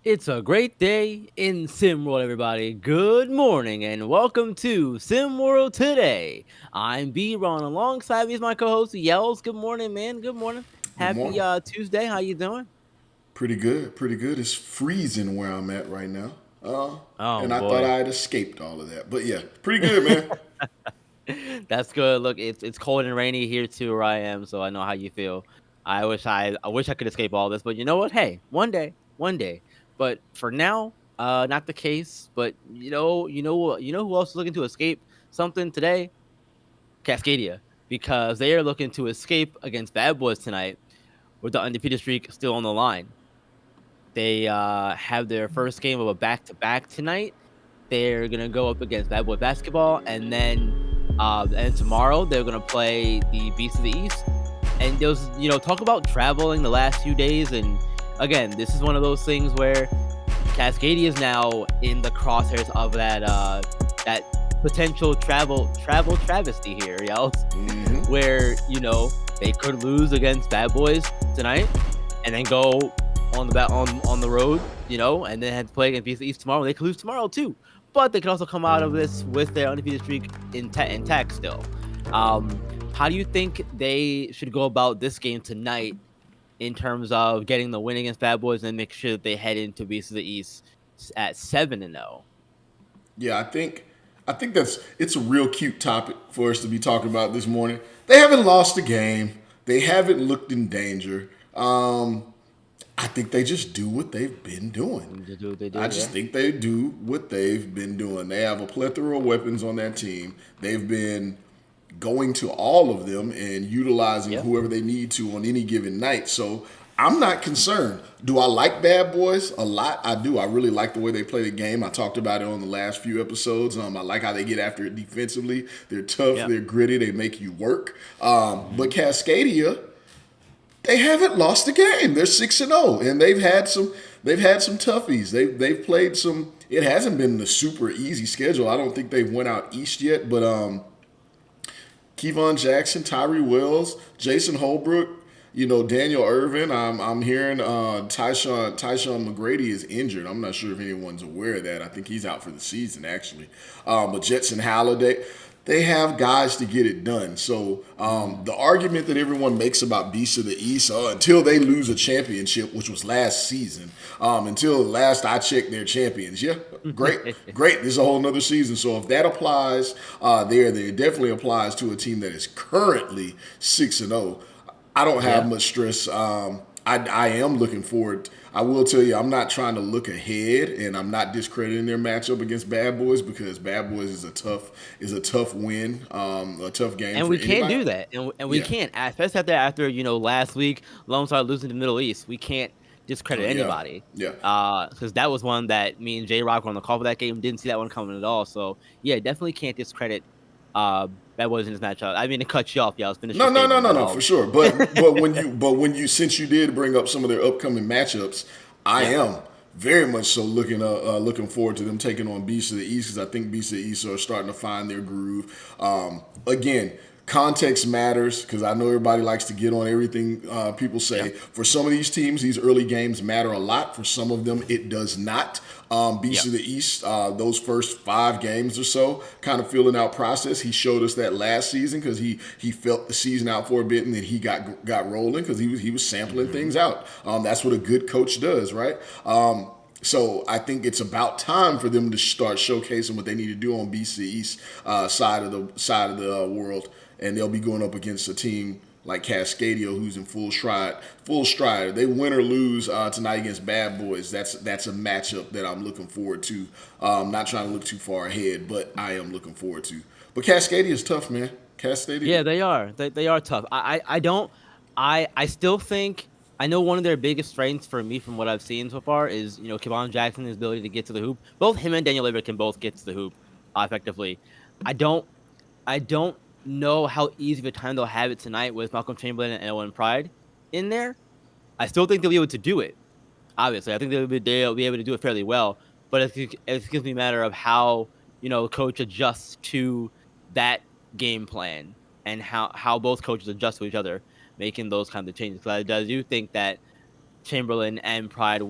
It's a great day in SimWorld, everybody. Good morning and welcome to SimWorld Today. I'm B-Ron. Alongside me is my co-host Yells. Good morning, man. Good morning. Good Happy morning. Tuesday. How you doing? Pretty good. Pretty good. It's freezing where I'm at right now. Oh And I thought boy. I had escaped all of that. But yeah, pretty good, man. That's good. Look, it's cold and rainy here too where I am, so I know how you feel. I wish I could escape all this, but you know what? Hey, one day. But for now, not the case. But you know who else is looking to escape something today? Cascadia, because they are looking to escape against Bad Boys tonight with the undefeated streak still on the line. They have their first game of a back-to-back tonight. They're gonna go up against Bad Boy Basketball, and tomorrow they're gonna play the Beast of the East. And there's talk about traveling the last few days, and again, this is one of those things where Cascadia is now in the crosshairs of that potential travel travesty here, y'all. hmm Where they could lose against Bad Boys tonight, and then go on the road, and then have to play against BC East tomorrow. They could lose tomorrow too, but they could also come out of this with their undefeated streak intact still. How do you think they should go about this game tonight in terms of getting the win against Bad Boys and make sure that they head into Beast of the East at 7-0? Yeah, I think it's a real cute topic for us to be talking about this morning. They haven't lost a game. They haven't looked in danger. I think they just do what they've been doing. They do what they I do, just yeah. think they do what they've been doing. They have a plethora of weapons on that team. They've been going to all of them and utilizing Yeah. whoever they need to on any given night. So I'm not concerned. Do I like Bad Boys? A lot. I do. I really like the way they play the game. I talked about it on the last few episodes. I like how they get after it defensively. They're tough. Yeah. They're gritty. They make you work. Mhm. But Cascadia, they haven't lost a game. They're 6-0, and they've had some toughies. They've played some. It hasn't been the super easy schedule. I don't think they went out east yet, but Kevon Jackson, Tyree Wells, Jason Holbrook, Daniel Irvin. I'm hearing Tyshawn McGrady is injured. I'm not sure if anyone's aware of that. I think he's out for the season actually. But Jetson Halliday, they have guys to get it done. So Mhm. the argument that everyone makes about Beast of the East until they lose a championship, which was last season, until last I checked, they're champions. Yeah, great, great. This is a whole nother season. So if that applies there it definitely applies to a team that is currently 6-0. I don't have Yeah. much stress. I am looking forward. I will tell you, I'm not trying to look ahead, and I'm not discrediting their matchup against Bad Boys because Bad Boys is a tough win, a tough game And for we can't anybody. do that, and we Yeah. can't, especially after last week, Lone Star losing to the Middle East. We can't Oh discredit yeah. anybody, Yeah. because that was one that me and J Rock were on the call for that game. Didn't see that one coming at all. So yeah, definitely can't discredit uh Bad Boys in this matchup. I mean to cut you off, y'all. Finish your No, no, no, statement, no, but no, for sure. But when you since you did bring up some of their upcoming matchups, I yeah, am very much so looking forward to them taking on Beast of the East because I think Beast of the East are starting to find their groove. Again, context matters because I know everybody likes to get on everything people yeah, say. For some of these teams, these early games matter a lot. For some of them, it does not. yeah. Beast of the East, those first 5 games or so, kind of feeling out process. He showed us that last season because he felt the season out for a bit and then he got rolling because he was sampling Hmm. things out. That's what a good coach does, right? So I think it's about time for them to start showcasing what they need to do on BC East side of the world, and they'll be going up against a team like Cascadia, who's in full stride. Full stride. They win or lose tonight against Bad Boys. That's a matchup that I'm looking forward to. Not trying to look too far ahead, but I am looking forward to. But Cascadia is tough, man. Cascadia. Yeah, they are. They are tough. I don't. I still think I know one of their biggest strengths for me from what I've seen so far is Kevon Jackson, his ability to get to the hoop. Both him and Daniel Levert can both get to the hoop effectively. I don't I don't know how easy of a time they'll have it tonight with Malcolm Chamberlain and Owen Pride in there. I still think they'll be able to do it. Obviously, I think they'll be able to do it fairly well. But it's going to be a matter of how coach adjusts to that game plan and how both coaches adjust to each other, making those kinds of changes. Because I do think that Chamberlain and Pride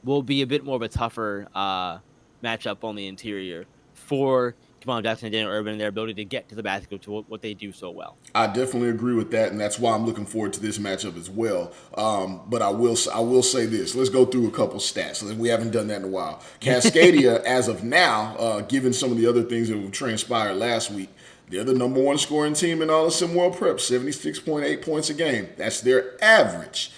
will be a bit more of a tougher matchup on the interior for Jamal Jackson and Daniel Urban and their ability to get to the basket to what they do so well. I definitely agree with that, and that's why I'm looking forward to this matchup as well. But I will say this. Let's go through a couple stats. We haven't done that in a while. Cascadia, as of now, given some of the other things that have transpired last week, they're the number one scoring team in all of SimWorld Prep, 76.8 points a game. That's their average.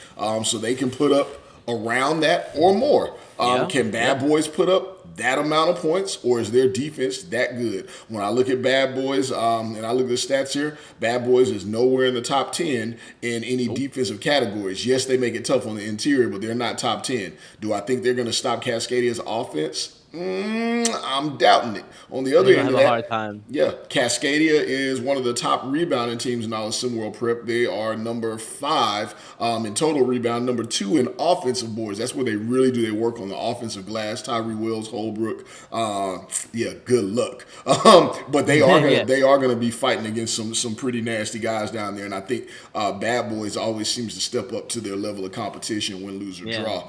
So they can put up around that or more. Yeah. Can Bad Boys put up that amount of points, or is their defense that good? When I look at Bad Boys, and I look at the stats here, Bad Boys is nowhere in the top 10 in any Nope. defensive categories. Yes, they make it tough on the interior, but they're not top 10. Do I think they're going to stop Cascadia's offense? I'm doubting it. On the I other think I end have of a hard that, time. yeah, Cascadia is one of the top rebounding teams in all of SimWorld Prep. They are number 5 in total rebound, number 2 in offensive boards. That's where they really do their work on the offensive glass. Tyree Wills, Holbrook, yeah, good luck. But they are gonna Yeah. they are gonna be fighting against some pretty nasty guys down there, and I think Bad Boys always seems to step up to their level of competition, win, lose, or Yeah. draw.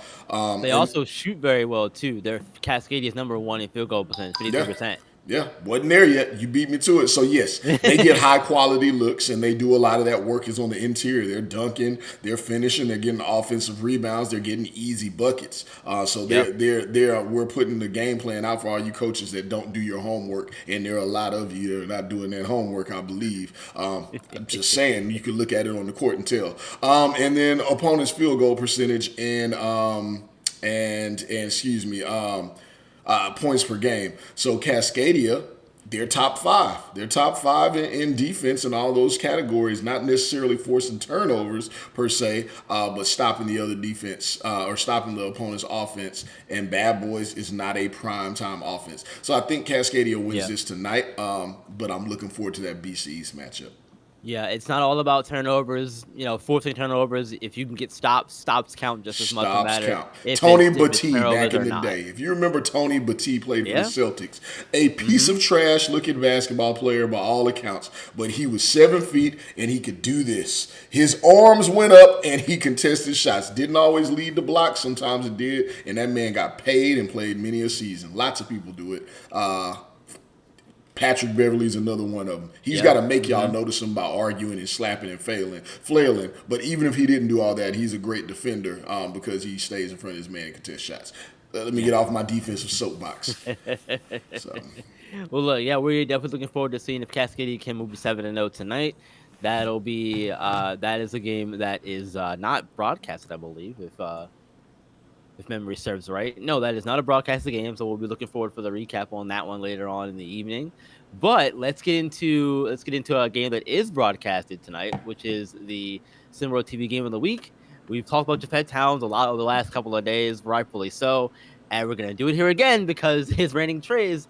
They And also shoot very well too. Their Cascadia is number 1 in field goal percentage, yeah, 53%. yeah, wasn't there yet. You beat me to it. So yes, they get high quality looks, and they do a lot of that work is on the interior. They're dunking, they're finishing, they're getting offensive rebounds, they're getting easy buckets. So Yep. we're putting the game plan out for all you coaches that don't do your homework, and there are a lot of you that are not doing that homework. I believe. I'm just saying, you can look at it on the court and tell. And then opponent's field goal percentage and excuse me. Points per game. So Cascadia, they're top 5. They're top 5 in defense in all those categories, not necessarily forcing turnovers per se, but stopping the other defense or stopping the opponent's offense. And Bad Boys is not a prime time offense. So I think Cascadia wins Yeah. this tonight, but I'm looking forward to that BC East matchup. Yeah, it's not all about turnovers, forcing turnovers. If you can get stops count just as much or Stops matter count. if Tony it's Battie back turnovers in or the not. day. If you remember, Tony Battie played for the Yeah. Celtics. A piece Mhm. of trash looking basketball player by all accounts, but he was 7 feet and he could do this. His arms went up and he contested shots. Didn't always lead the block. Sometimes it did, and that man got paid and played many a season. Lots of people do it. Patrick Beverly's another one of them. He's got Yep. to make y'all Mhm. notice him by arguing and slapping and flailing. But even if he didn't do all that, he's a great defender because he stays in front of his man and contests shots. Let me get off my defensive soapbox. So Well, look, yeah, we're definitely looking forward to seeing if Cascadia can move to 7-0 tonight. That'll be that is a game that is not broadcasted, I believe, if memory serves right. No, that is not a broadcasted game, so we'll be looking forward for the recap on that one later on in the evening. But let's get into a game that is broadcasted tonight, which is the SimWorld TV Game of the Week. We've talked about Japhet Towns a lot over the last couple of days, rightfully so, and we're gonna do it here again because his reigning Trays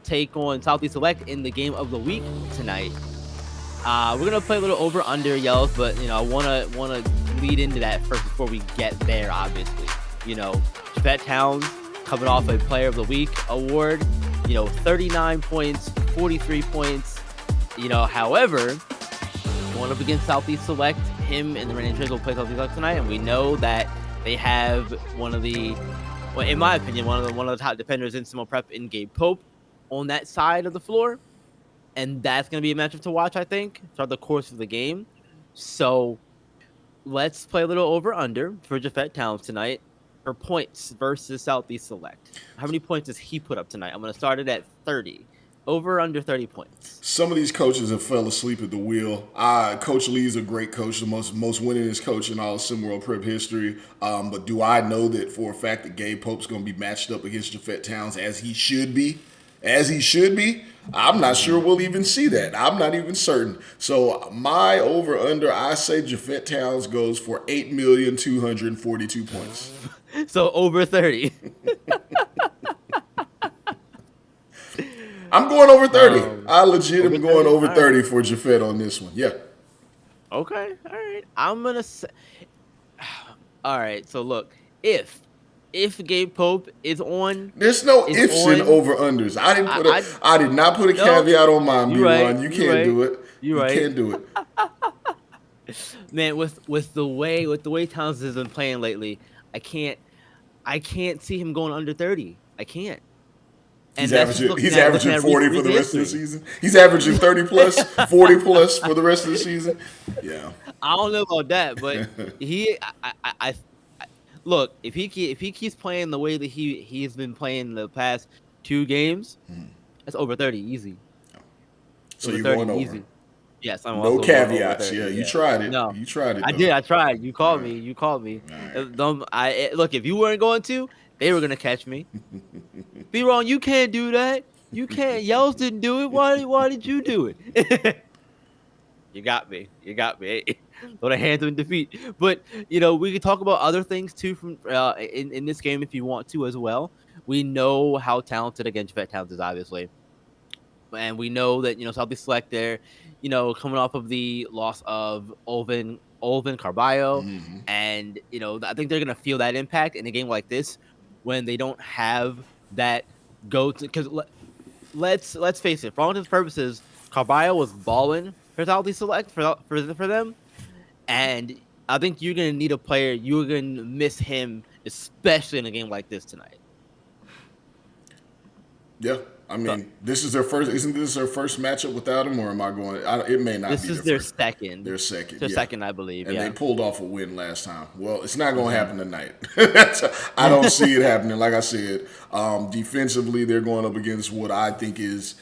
take on Southeast Select in the Game of the Week tonight. We're gonna play a little over under yells, but I wanna lead into that first before we get there. Obviously, Javette Towns coming off a Player of the Week award. 39 points, 43 points. However, going up against Southeast Select, him and the Reigning Trays will play Southeast Select tonight, and we know that they have one of the, well, in my opinion, one of the top defenders in SimWorld Prep in Gabe Pope on that side of the floor. And that's going to be a matchup to watch, I think, throughout the course of the game. So let's play a little over-under for Japhet Towns tonight for points versus Southeast Select. How many points does he put up tonight? I'm going to start it at 30. Over under 30 points. some of these coaches have fell asleep at the wheel. Coach Lee's a great coach, the most winningest coach in all of SimWorld Prep history. But do I know that for a fact that Gabe Pope's going to be matched up against Japhet Towns as he should be? I'm not sure we'll even see that. I'm not even certain. So my over under, I say Japhet Towns goes for 8,242 points. So over 30. I'm going over 30. I legit Over am going 30? over All 30 right. for Japhet on this one. Yeah. Okay. All right. I'm going to say. All right. So look, if Gabe Pope is on, There's no is ifs and on, over unders. I I did not put a no, caveat on mine, you're right. B1. You You're can't right. do it. You're You right. can't do it. Man, with the way Towns has been playing lately, I can't. I can't see him going under 30. I can't. He's And that's just averaging looking he's at averaging recent 40 for the recent rest of the history. season. He's averaging 30 plus, 40 plus for the rest of the season. Yeah. I don't know about that, but he, I look, if he keeps playing the way that he's been playing the past 2 games, that's over 30 easy. So Over you're 30 going over. easy. Yes, I'm No also going over caveats. 30. Yeah, you Yeah. tried it. No, You tried it I though. did. I tried. You All called right. me. You called me. All right. Don't look. If you weren't going to, they were gonna catch me. Be wrong. You can't do that. You can't. Yells didn't do it. Why did you do it? You got me. You got me. Throw the hands in defeat. But we could talk about other things too from in this game if you want to as well. We know how talented again Jet Towns is obviously, and we know that Southeast Select there, coming off of the loss of Olvin Carballo, and I think they're gonna feel that impact in a game like this when they don't have that go to because let's face it, for all intents and purposes, Carballo was balling for Southeast Select for them, and I think you're gonna need a player. You're gonna miss him, especially in a game like this tonight. Yeah. I So mean, this is their first. Isn't this their first matchup without him, or am I going? It may not this be is their their first. second, Their second, their yeah. second, I believe. And they Yeah. pulled off a win last time. Well, it's not going to Hmm. happen tonight. I don't see it happening. Like I said, defensively, they're going up against what I think is,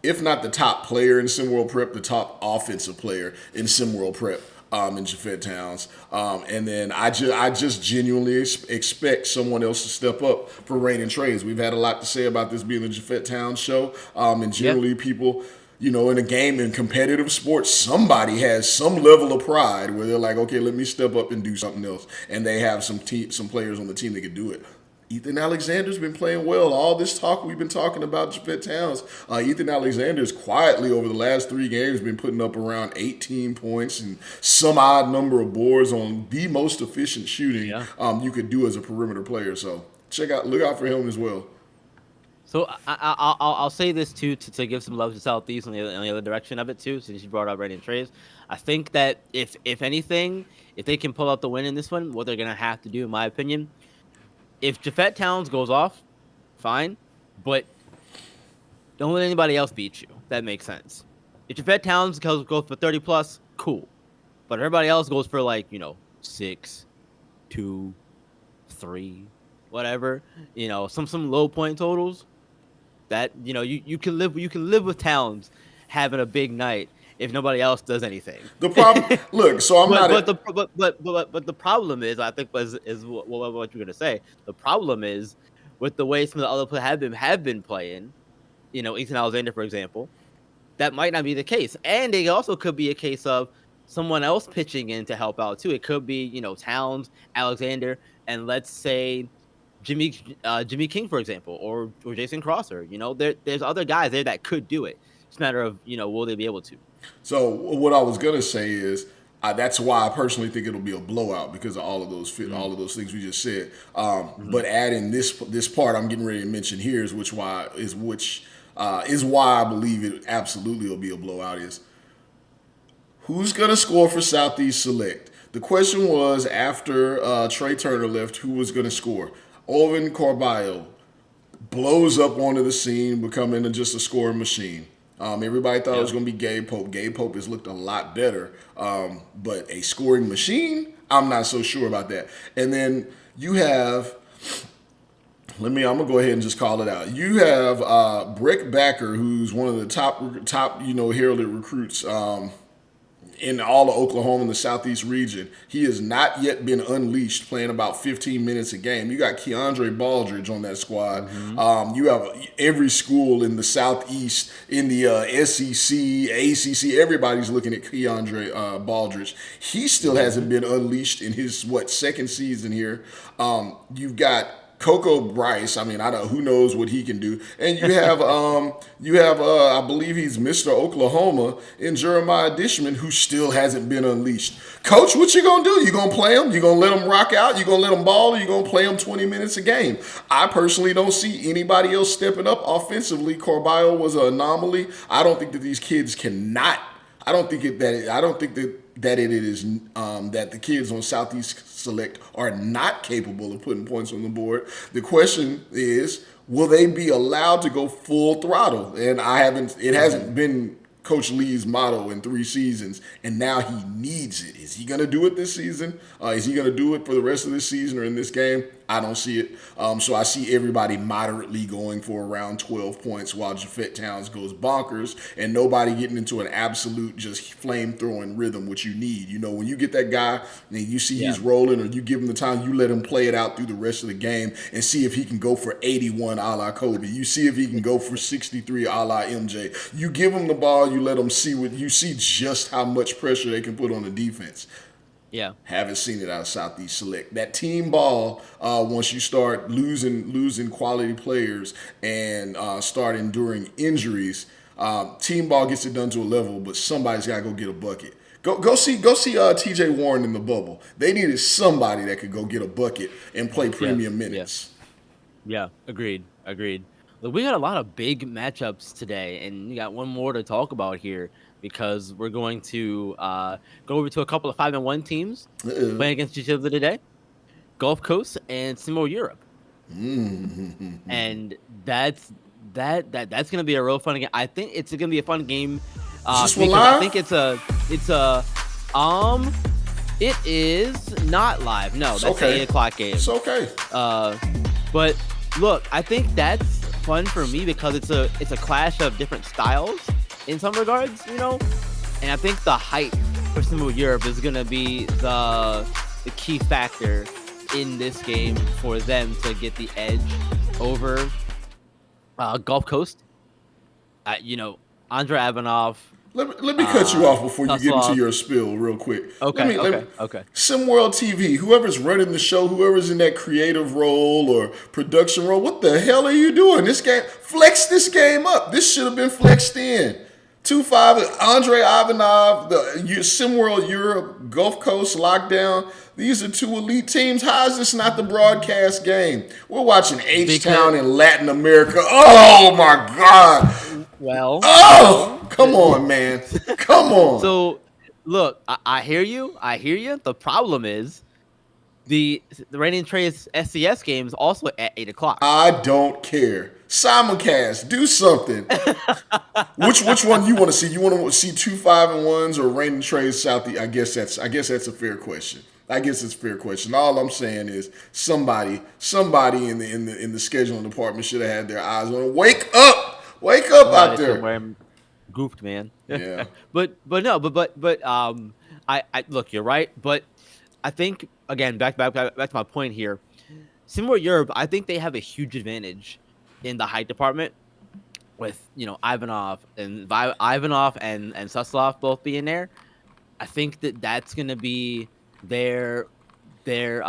if not the top player in SimWorld Prep, the top offensive player in SimWorld Prep. In Japhet Towns, and then I just genuinely expect someone else to step up for Rain and Trades. We've had a lot to say about this being the Japhet Towns show, and Yeah. generally people, in a game in competitive sports, somebody has some level of pride where they're like, okay, let me step up and do something else, and they have some players on the team that can do it. Ethan Alexander's been playing well. All this talk we've been talking about Japhet Towns, Ethan Alexander's quietly over the last 3 games been putting up around 18 points and some odd number of boards on the most efficient shooting Yeah. you could do as a perimeter player. So look out for him as well. So I'll say this too to give some love to Southeast on the other direction of it too, since you brought up Brandon Trays. I think that if anything, if they can pull out the win in this one, what they're gonna have to do, in my opinion, if Japhet Towns goes off, fine, but don't let anybody else beat you. That makes sense. If Japhet Towns goes for 30 plus, cool, but everybody else goes for like 6, 2, 3, whatever. Some low point totals. That you can live with Towns having a big night if nobody else does anything. The problem, look, so I'm but not. but the but the problem is, I think, is what you're gonna say. The problem is with the way some of the other players have been playing. Ethan Alexander, for example, that might not be the case, and it also could be a case of someone else pitching in to help out too. It could be Towns, Alexander, and let's say Jimmy King, for example, or Jason Crosser. There's other guys there that could do it. It's a matter of will they be able to? So what I was gonna say is. That's why I personally think it'll be a blowout because of Mm-hmm. all of those things we just said. Mm-hmm. But adding this part I'm getting ready to mention here is why I believe it absolutely will be a blowout. Is who's going to score for Southeast Select? The question was after Trey Turner left, who was going to score? Olvin Carballo blows up onto the scene, becoming just a scoring machine. Everybody thought it was Yep. going to be Gabe Pope. Gabe Pope has looked a lot better, but a scoring machine, I'm not so sure about that. And then you have I'm gonna go ahead and just call it out. You have Brick Backer, who's one of the top heralded recruits in all of Oklahoma in the Southeast region. He has not yet been unleashed, playing about 15 minutes a game. You got Keandre Baldridge on that squad. Mm-hmm. You have every school in the Southeast, in the SEC, ACC. Everybody's looking at Keandre Baldridge. He still Mm-hmm. hasn't been unleashed in his second season here. You've got Coco Bryce. I mean, I don't. Who knows what he can do? And you have I believe he's Mr. Oklahoma in Jeremiah Dishman, who still hasn't been unleashed. Coach, what you gonna do? You gonna play him? You gonna let him rock out? You gonna let him ball? Or you gonna play him 20 minutes a game? I personally don't see anybody else stepping up offensively. Corballo was an anomaly. I don't think that these kids cannot. I don't think that it is that the kids on Southeast Select are not capable of putting points on the board. The question is, will they be allowed to go full throttle? And I haven't. It Mhm. hasn't been Coach Lee's motto in 3 seasons, and now he needs it. Is he going to do it this season? Is he going to do it for the rest of this season or in this game? I don't see it. So I see everybody moderately going for around 12 points while Jafet Towns goes bonkers and nobody getting into an absolute just flame throwing rhythm, which you need. You know, when you get that guy and you see Yeah. he's rolling or you give him the time, you let him play it out through the rest of the game and see if he can go for 81 a la Kobe. You see if he can go for 63 a la MJ. You give him the ball, you let him see what you see just how much pressure they can put on the defense. Yeah. Haven't seen it out of Southeast Select. That team ball, once you start losing quality players and start enduring injuries, team ball gets it done to a level, but somebody's got to go get a bucket. Go see T.J. Warren in the bubble. They needed somebody that could go get a bucket and play Yes. premium Yeah. minutes. Yeah. Agreed. Agreed. Look, we got a lot of big matchups today, and we got one more to talk about here because we're going to go over to a couple of 5-1 teams Uh-uh. playing against each other today. Gulf Coast and SimWorld Europe. And that's gonna be a real fun game. I think it's gonna be a fun game, Is this one because I live? think it's a um it is not live. No, It's that's an okay. 8 o'clock It's game. okay. Uh, but look, I think that's fun for me because it's a clash of different styles in some regards, and I think the height for SimWorld Europe is gonna be the key factor in this game for them to get the edge over Gulf Coast. Andre Ivanov, Let me cut you off before you get into Tuslov. your spill real quick. Let Okay, me let me okay, okay. SimWorld TV, whoever's running the show, whoever's in that creative role or production role, what the hell are you doing? This game, flex this game up. This should have been flexed in. 2-5, Andre Ivanov, SimWorld Europe, Gulf Coast lockdown. These are two elite teams. How is this not the broadcast game? We're watching H Because Town in Latin America. Oh my God. Oh, come on, man. Come on. so look, I hear you. I hear you. The problem is the Rain Trace SCS game is also at 8 o'clock. I don't care. Simulcast, do something. Which one you want to see? You want to see 2 5-1s or Rain and Trade Southeast? I guess that's a fair question. I guess it's a fair question. All I'm saying is somebody in the scheduling department should have had their eyes on it. Wake up out Somebody there. somewhere goofed, man. Yeah. but no, but I look, you're right, but I think again back to my point here. Similar to Europe, I think they have a huge advantage in the height department with Ivanov and Suslov both being there. I think that's gonna be their their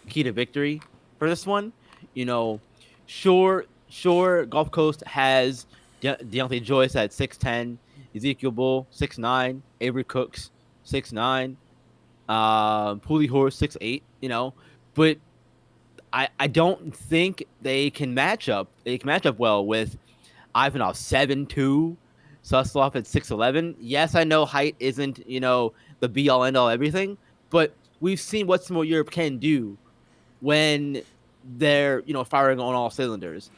key to victory for this one. You know, sure, Gulf Coast has Deontay Joyce at 6'10", Ezekiel Bull 6'9", Avery Cooks 6'9", Pooley Horse 6'8". But I don't think they can match up. They can match up well with Ivanov 7'2", Suslov at 6'11". Yes, I know height isn't the be all end all everything, but we've seen what Small Europe can do when they're firing on all cylinders.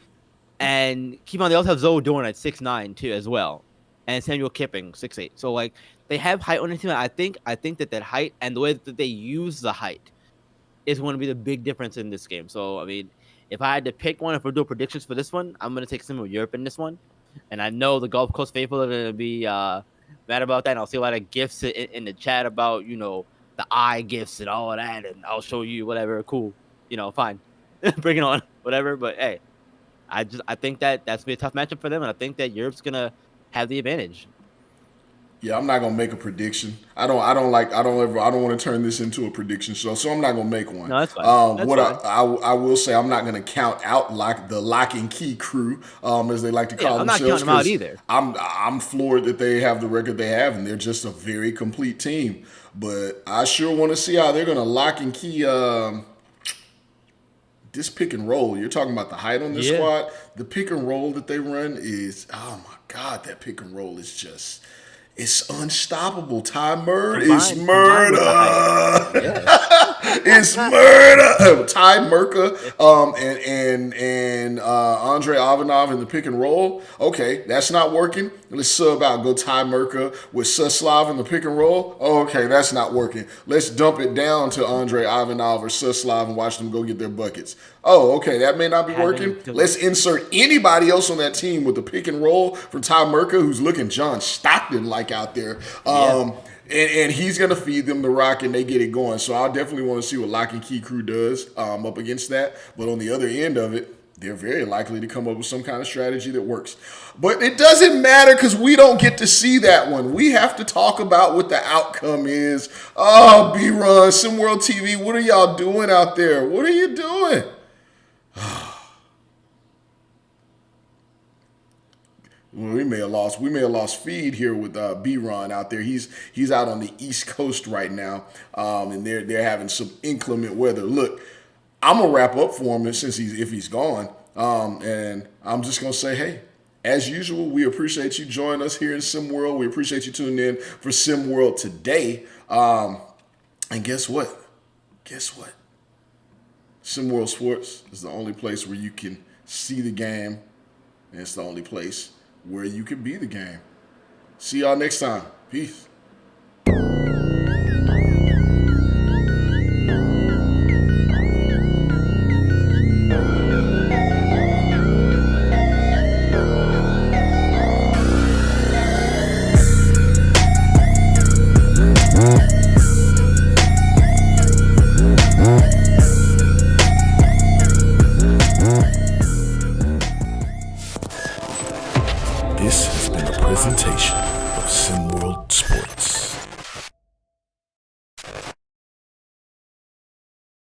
And keep on, they also have Zoe Dorn at 6'9" too as well, and Samuel Kipping 6'8". So like they have height on the team. I think that height and the way that they use the height is going to be the big difference in this game. So I mean, if I had to pick one, if we're doing predictions for this one, I'm going to take some of Europe in this one. And I know the Gulf Coast faithful are going to be mad about that. And I'll see a lot of gifts in the chat about the eye gifts and all of that, and I'll show you whatever. Cool, fine, bring it on, whatever. But hey, I think that's gonna be a tough matchup for them, and I think that Europe's gonna have the advantage. Yeah, I'm not gonna make a prediction. I don't want to turn this into a prediction show, so I'm not gonna make one. No, that's fine. That's What fine. I will say, I'm not gonna count out the lock and key crew, as they like to Yeah, call I'm not themselves, counting them out because either. I'm floored that they have the record they have, and they're just a very complete team. But I sure want to see how they're gonna lock and key this pick and roll. You're talking about the height on this Yeah, squad. The pick and roll that they run is, oh my God, that pick and roll is just, it's unstoppable. Ty Murd is combined with the height. murder. Yeah. It's murder. Ty Merca and Andre Ivanov in the pick and roll. Okay, that's not working. Let's sub out. Go Ty Merca with Suslav in the pick and roll. Okay, that's not working. Let's dump it down to Andre Ivanov or Suslav and watch them go get their buckets. Oh, okay, that may not be working. Let's insert anybody else on that team with the pick and roll from Ty Merca, who's looking John Stockton like out there. And he's going to feed them the rock and they get it going. So I definitely want to see what Lock and Key Crew does up against that. But on the other end of it, they're very likely to come up with some kind of strategy that works. But it doesn't matter because we don't get to see that one. We have to talk about what the outcome is. Oh, B-Run, SimWorld TV, what are y'all doing out there? What are you doing? Well, we may have lost feed here with B-Ron out there. He's out on the East Coast right now, and they're having some inclement weather. Look, I'm gonna wrap up for him since he's gone, and I'm just gonna say, hey, as usual, we appreciate you joining us here in SimWorld. We appreciate you tuning in for SimWorld today. And guess what? SimWorld Sports is the only place where you can see the game, and it's the only place where you can be the game. See y'all next time. Peace. This has been a presentation